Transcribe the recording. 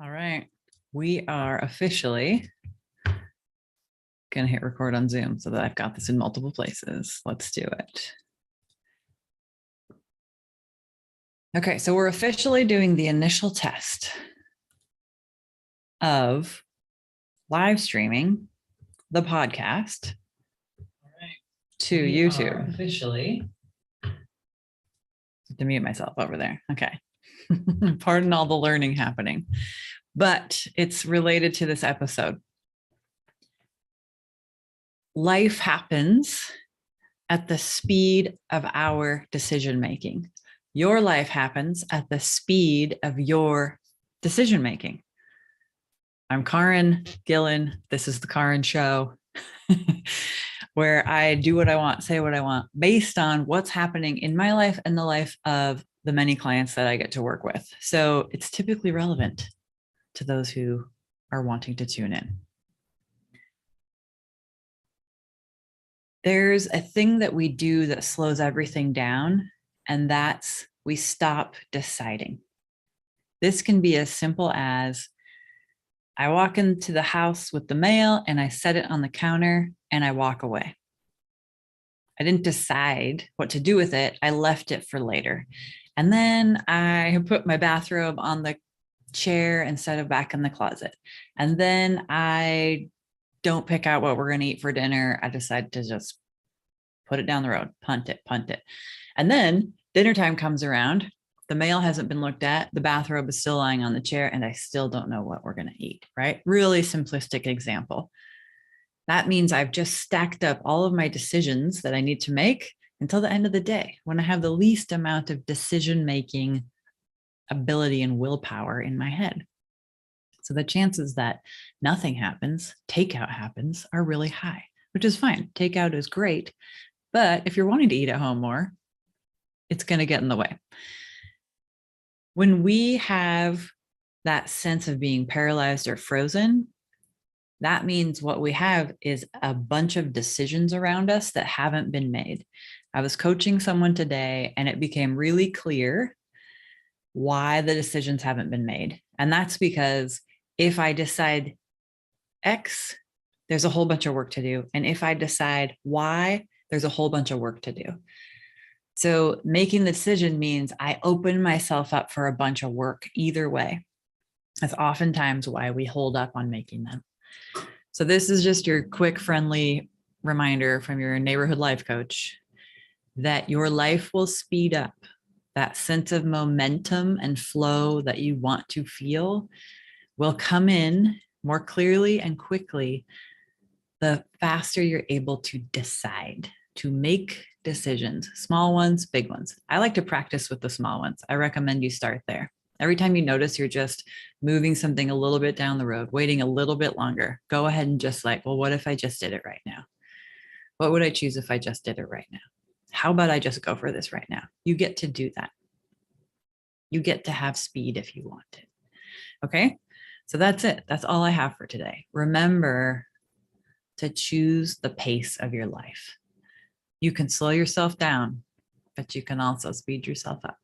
All right. We are officially going to hit record on Zoom so that I've got this in multiple places. Let's do it. Okay, so we're officially doing the initial test of live streaming the podcast to YouTube. Officially. To mute myself over there. Okay. Pardon all the learning happening, but it's related to this episode. Life happens at the speed of our decision making. Your life happens at the speed of your decision making. I'm Caryn Gillen. This is the Caryn Show, where I do what I want, say what I want, based on what's happening in my life and the life of the many clients that I get to work with. So it's typically relevant to those who are wanting to tune in. There's a thing that we do that slows everything down, and that's we stop deciding. This can be as simple as I walk into the house with the mail and I set it on the counter and I walk away. I didn't decide what to do with it. I left it for later. And then I put my bathrobe on the chair instead of back in the closet. And then I don't pick out what we're going to eat for dinner. I decide to just put it down the road, punt it. And then dinner time comes around. The mail hasn't been looked at. The bathrobe is still lying on the chair and I still don't know what we're going to eat, right? Really simplistic example. That means I've just stacked up all of my decisions that I need to make until the end of the day when I have the least amount of decision-making ability and willpower in my head. So the chances that nothing happens, takeout happens, are really high, which is fine. Takeout is great. But if you're wanting to eat at home more, it's going to get in the way. When we have that sense of being paralyzed or frozen, that means what we have is a bunch of decisions around us that haven't been made. I was coaching someone today and it became really clear why the decisions haven't been made. And that's because if I decide X, there's a whole bunch of work to do. And if I decide Y, there's a whole bunch of work to do. So making the decision means I open myself up for a bunch of work either way. That's oftentimes why we hold up on making them. So this is just your quick, friendly reminder from your neighborhood life coach that your life will speed up. That sense of momentum and flow that you want to feel will come in more clearly and quickly the faster you're able to decide, to make decisions, small ones, big ones. I like to practice with the small ones. I recommend you start there. Every time you notice you're just moving something a little bit down the road, waiting a little bit longer, go ahead and just well, what if I just did it right now? What would I choose if I just did it right now? How about I just go for this right now? You get to do that. You get to have speed if you want it. Okay, so that's it. That's all I have for today. Remember to choose the pace of your life. You can slow yourself down, but you can also speed yourself up.